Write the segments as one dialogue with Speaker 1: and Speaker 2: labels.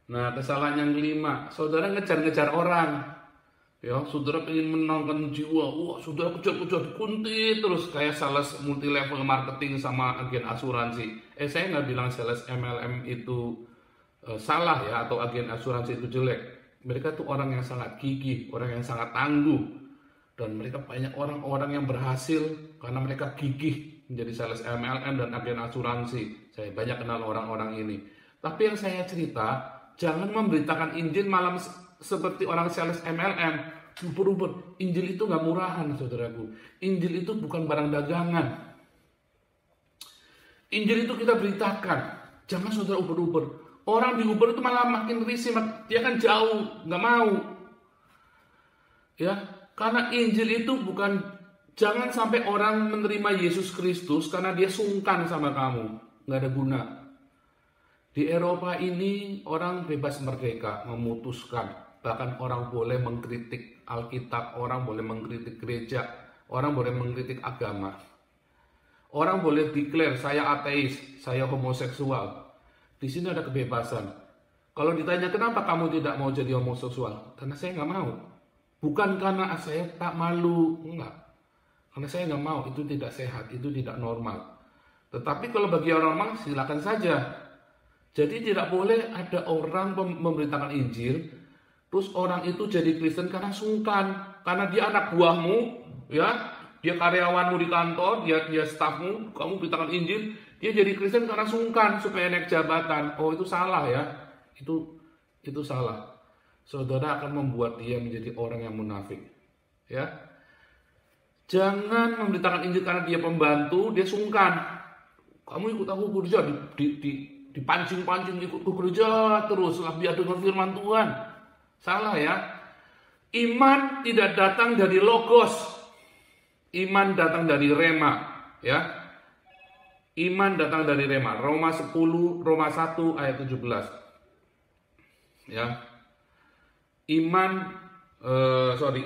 Speaker 1: Nah, kesalahan yang kelima, saudara ngejar-ngejar orang. Ya, saudara ingin menangkan jiwa. Wah, saudara kejar-kejar dikuntit terus kayak sales multi level marketing sama agen asuransi. Saya nggak bilang sales MLM itu salah ya, atau agen asuransi itu jelek. Mereka tuh orang yang sangat gigih, orang yang sangat tangguh, dan mereka banyak orang-orang yang berhasil karena mereka gigih menjadi sales MLM dan agen asuransi. Saya banyak kenal orang-orang ini. Tapi yang saya cerita, jangan memberitakan Injil malam seperti orang sales MLM. Uber-uber, Injil itu gak murahan, saudaraku. Injil itu bukan barang dagangan. Injil itu kita beritakan. Jangan saudara uber-uber. Orang di Uber itu malah makin risih, dia kan jauh, gak mau. Ya, karena Injil itu bukan, jangan sampai orang menerima Yesus Kristus karena dia sungkan sama kamu, gak ada guna. Di Eropa ini orang bebas merdeka memutuskan. Bahkan orang boleh mengkritik Alkitab, orang boleh mengkritik gereja, orang boleh mengkritik agama. Orang boleh declare, saya ateis, saya homoseksual. Di sini ada kebebasan. Kalau ditanya kenapa kamu tidak mau jadi homoseksual? Karena saya nggak mau. Bukan karena saya tak malu, enggak. Karena saya nggak mau, itu tidak sehat, itu tidak normal. Tetapi kalau bagi orang normal, silakan saja. Jadi tidak boleh ada orang memberitakan Injil, terus orang itu jadi Kristen karena sungkan, karena dia anak buahmu, ya, dia karyawanmu di kantor, dia stafmu, kamu beritakan Injil, dia jadi Kristen karena sungkan supaya naik jabatan. Oh, itu salah ya, itu salah. Saudara akan membuat dia menjadi orang yang munafik, ya. Jangan memberitakan Injil karena dia pembantu, dia sungkan. Kamu ikut aku kerja, dipancing-pancing ikut ke gereja terus, biar dengar firman Tuhan. Salah ya. Iman tidak datang dari logos. Iman datang dari rema, ya. Iman datang dari rema. Roma 1 ayat 17. Ya.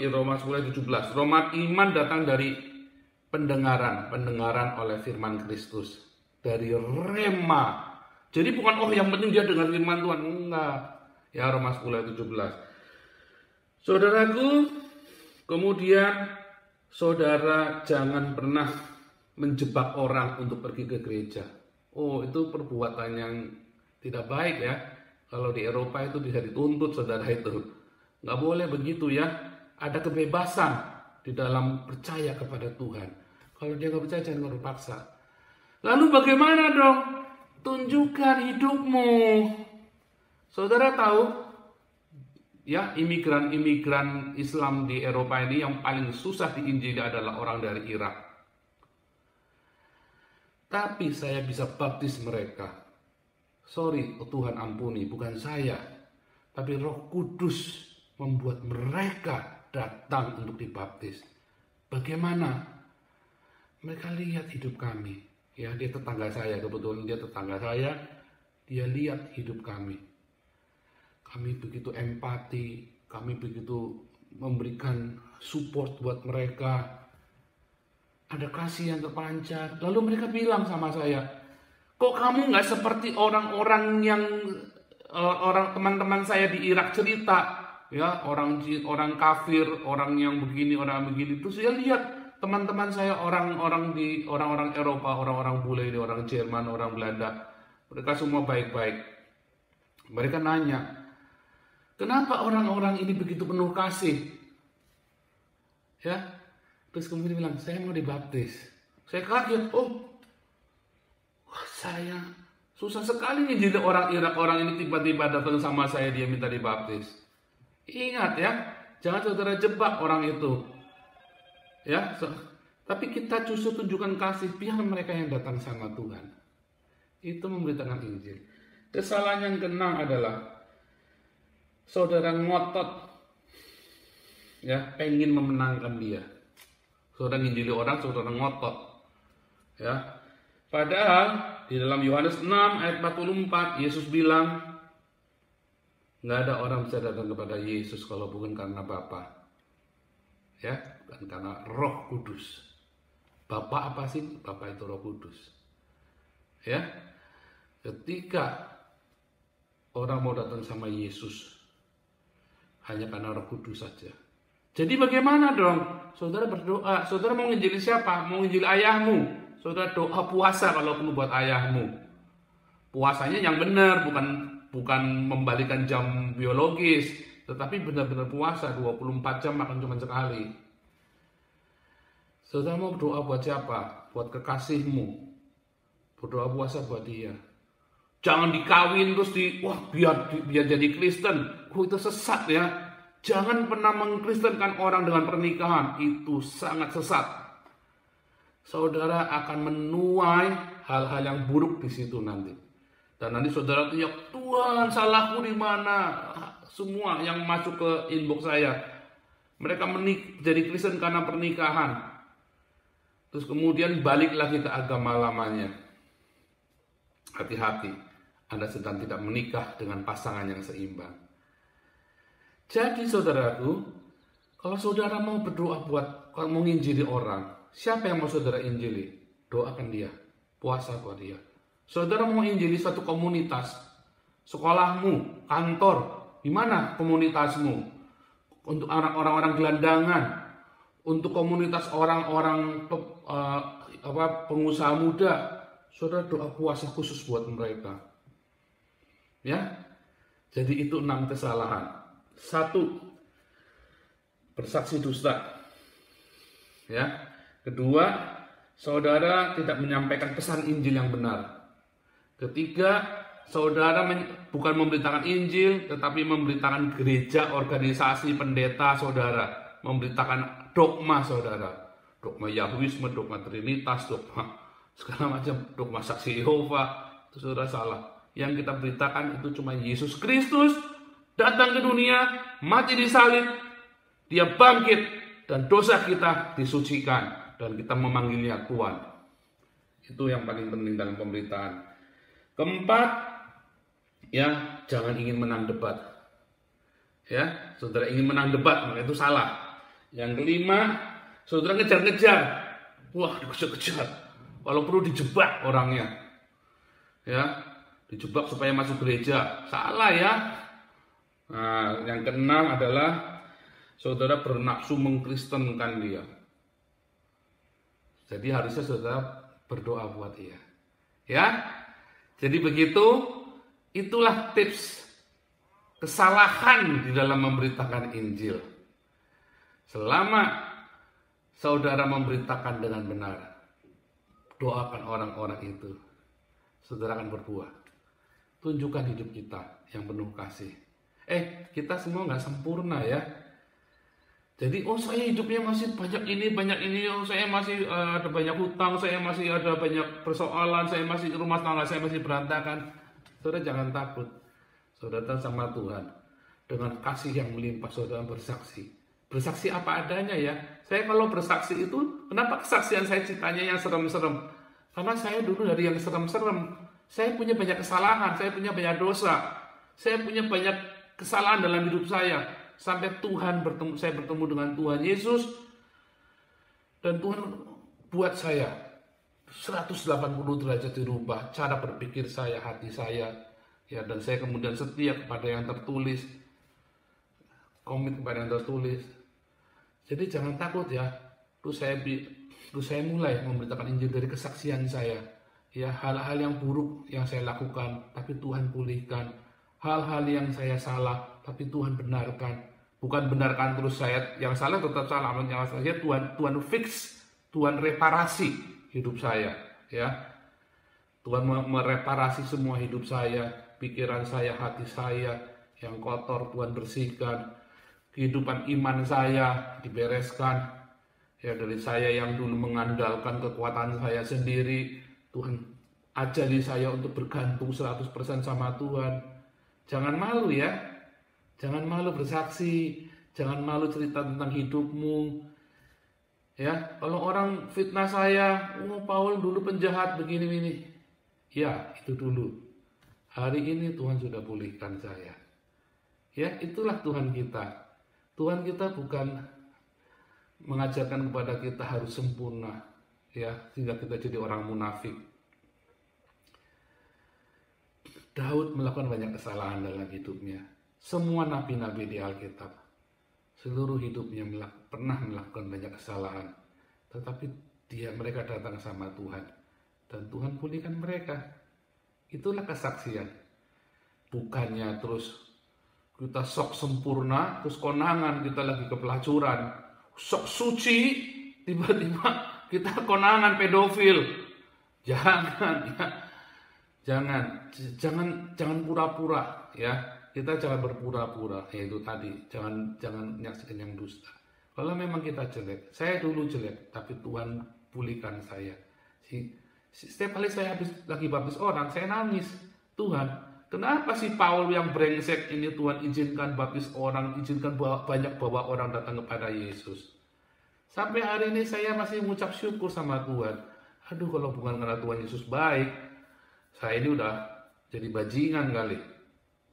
Speaker 1: Roma 10 ayat 17. Iman datang dari pendengaran oleh firman Kristus, dari rema. Jadi bukan yang penting dia dengar firman Tuhan, enggak. Ya, Roma 10 ayat 17. Saudaraku, kemudian saudara jangan pernah menjebak orang untuk pergi ke gereja. Oh, itu perbuatan yang tidak baik ya. Kalau di Eropa itu bisa dituntut saudara itu. Nggak boleh begitu ya. Ada kebebasan di dalam percaya kepada Tuhan. Kalau dia nggak percaya, jangan berpaksa. Lalu bagaimana dong? Tunjukkan hidupmu. Saudara tahu, ya, imigran Islam di Eropa ini yang paling susah diinjili adalah orang dari Irak. Tapi saya bisa baptis mereka. Sorry, Tuhan ampuni, bukan saya. Tapi Roh Kudus membuat mereka datang untuk dibaptis. Bagaimana? Mereka lihat hidup kami. Ya, dia tetangga saya, kebetulan dia tetangga saya. Dia lihat hidup kami. Kami begitu empati, kami begitu memberikan support buat mereka. Ada kasih yang terpancar. Lalu mereka bilang sama saya, kok kamu nggak seperti orang-orang yang teman-teman saya di Irak cerita, ya, orang kafir, orang yang begini, orang begini. Terus saya lihat teman-teman saya orang-orang Eropa, orang-orang bule, orang Jerman, orang Belanda, mereka semua baik-baik. Mereka nanya, kenapa orang-orang ini begitu penuh kasih? Ya, terus kemudian bilang, saya mau dibaptis. Saya kaget, saya susah sekali nih jadi orang Irak, orang ini tiba-tiba datang sama saya, dia minta dibaptis. Ingat ya, jangan saudara jebak orang itu. Ya, tapi kita justru tunjukkan kasih, biar mereka yang datang sama Tuhan. Itu memberitakan Injil. Kesalahan yang keenam adalah saudara ngotot, ya, pengen memenangkan dia. Saudara nginjili orang, saudara ngotot, ya. Padahal di dalam Yohanes 6 ayat 44 Yesus bilang, nggak ada orang bisa datang kepada Yesus kalau bukan karena Bapa, ya, bukan karena Roh Kudus. Bapa apa sih? Bapa itu Roh Kudus, ya. Ketika orang mau datang sama Yesus hanya karena Roh Kudus saja. Jadi bagaimana dong? Saudara berdoa, saudara mau nginjili siapa? Mau nginjili ayahmu. Saudara doa puasa kalau perlu buat ayahmu. Puasanya yang benar, bukan membalikan jam biologis, tetapi benar-benar puasa 24 jam makan cuma sekali. Saudara mau berdoa buat siapa? Buat kekasihmu. Berdoa puasa buat dia. Jangan dikawin terus biar jadi Kristen. Itu sesat ya. Jangan pernah mengkristenkan orang dengan pernikahan. Itu sangat sesat. Saudara akan menuai hal-hal yang buruk di situ nanti. Dan nanti saudara teriak, Tuhan salahku di mana? Semua yang masuk ke inbox saya, mereka jadi Kristen karena pernikahan. Terus kemudian balik lagi ke agama lamanya. Hati-hati, Anda sedang tidak menikah dengan pasangan yang seimbang. Jadi saudaraku, kalau saudara mau berdoa kalau mau nginjili orang, siapa yang mau saudara injili? Doakan dia, puasa buat dia. Saudara mau injili satu komunitas, sekolahmu, kantor, di mana komunitasmu? Untuk orang-orang gelandangan, untuk komunitas orang-orang pengusaha muda, saudara doa puasa khusus buat mereka. Ya, jadi itu 6 kesalahan. 1, bersaksi dusta. Ya. Kedua, saudara tidak menyampaikan pesan Injil yang benar. Ketiga, saudara bukan memberitakan Injil, tetapi memberitakan gereja, organisasi, pendeta saudara, memberitakan dogma saudara, dogma Yahuisme, dogma Trinitas, dogma segala macam, dogma saksi Yehova. Itu saudara salah. Yang kita beritakan itu cuma Yesus Kristus datang ke dunia, mati di salib, dia bangkit, dan dosa kita disucikan, dan kita memanggilnya Tuhan. Itu yang paling penting dalam pemberitaan. Keempat, ya jangan ingin menang debat. Ya, saudara ingin menang debat, maka itu salah. Yang kelima, saudara ngejar-ngejar. Wah, dikejar-kejar. Kalau perlu dijebak orangnya. Ya, dijebak supaya masuk gereja. Salah ya. Nah, yang keenam adalah saudara bernafsu mengkristenkan dia. Jadi harusnya saudara berdoa buat dia. Ya. Jadi begitu, itulah tips kesalahan di dalam memberitakan Injil. Selama saudara memberitakan dengan benar, doakan orang-orang itu, saudara akan berbuah. Tunjukkan hidup kita yang penuh kasih. Kita semua nggak sempurna ya. Jadi, saya hidupnya masih banyak ini, saya masih ada banyak hutang, saya masih ada banyak persoalan, saya masih rumah tangga, saya masih berantakan. Saudara jangan takut. Saudara datang sama Tuhan. Dengan kasih yang melimpah, saudara bersaksi. Bersaksi apa adanya ya. Saya kalau bersaksi itu, kenapa kesaksian saya ceritanya yang serem-serem? Karena saya dulu dari yang serem-serem. Saya punya banyak kesalahan, saya punya banyak dosa. Saya punya banyak kesalahan dalam hidup saya. Sampai saya bertemu dengan Tuhan Yesus. Dan Tuhan buat saya 180 derajat dirubah. Cara berpikir saya, hati saya. Ya, dan saya kemudian setia kepada yang tertulis. Komit kepada yang tertulis. Jadi jangan takut ya. Terus saya mulai memberitakan Injil dari kesaksian saya. Ya, hal-hal yang buruk yang saya lakukan, tapi Tuhan pulihkan. Hal-hal yang saya salah, tapi Tuhan benarkan. Bukan benarkan terus saya yang salah tetap salah, yang salah Tuhan fix, Tuhan reparasi hidup saya, ya. Tuhan mereparasi semua hidup saya, pikiran saya, hati saya yang kotor Tuhan bersihkan. Kehidupan iman saya dibereskan. Ya, dari saya yang dulu mengandalkan kekuatan saya sendiri, Tuhan ajari saya untuk bergantung 100% sama Tuhan. Jangan malu ya. Jangan malu bersaksi. Jangan malu cerita tentang hidupmu. Ya, kalau orang fitnah saya, Paul dulu penjahat begini-begini. Ya, itu dulu. Hari ini Tuhan sudah pulihkan saya. Ya, itulah Tuhan kita. Tuhan kita bukan mengajarkan kepada kita harus sempurna, ya, sehingga kita jadi orang munafik. Daud melakukan banyak kesalahan dalam hidupnya. Semua nabi-nabi di Alkitab, seluruh hidupnya pernah melakukan banyak kesalahan. Tetapi mereka datang sama Tuhan. Dan Tuhan pulihkan mereka. Itulah kesaksian. Bukannya terus kita sok sempurna, terus konangan kita lagi kepelacuran. Sok suci, tiba-tiba kita konangan pedofil. Jangan ya. Jangan pura-pura ya. Kita jangan berpura-pura. Itu tadi, jangan menyaksikan yang dusta. Kalau memang kita jelek, saya dulu jelek, tapi Tuhan pulihkan saya. Setiap kali saya lagi baptis orang, saya nangis. Tuhan, kenapa sih Paul yang brengsek ini Tuhan izinkan baptis orang, izinkan banyak bawa orang datang kepada Yesus. Sampai hari ini saya masih mengucap syukur sama Tuhan. Aduh, kalau bukan karena Tuhan Yesus baik, saya ini udah jadi bajingan kali.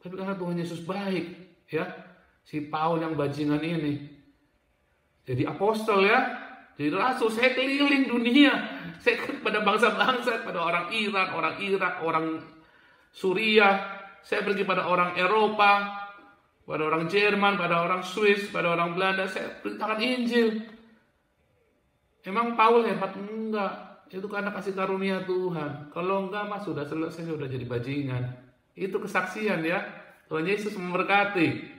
Speaker 1: Tapi karena Tuhan Yesus baik, ya, si Paul yang bajingan ini jadi apostol ya, jadi rasul. Saya keliling dunia, saya pada bangsa-bangsa, pada orang Iran, orang Irak, orang Suriah. Saya pergi pada orang Eropa, pada orang Jerman, pada orang Swiss, pada orang Belanda. Saya beritakan Injil. Emang Paul hebat? Enggak. Itu karena kasih karunia Tuhan. Kalau enggak mas sudah selesai, sudah jadi bajingan. Itu kesaksian ya. Tuhan Yesus memberkati.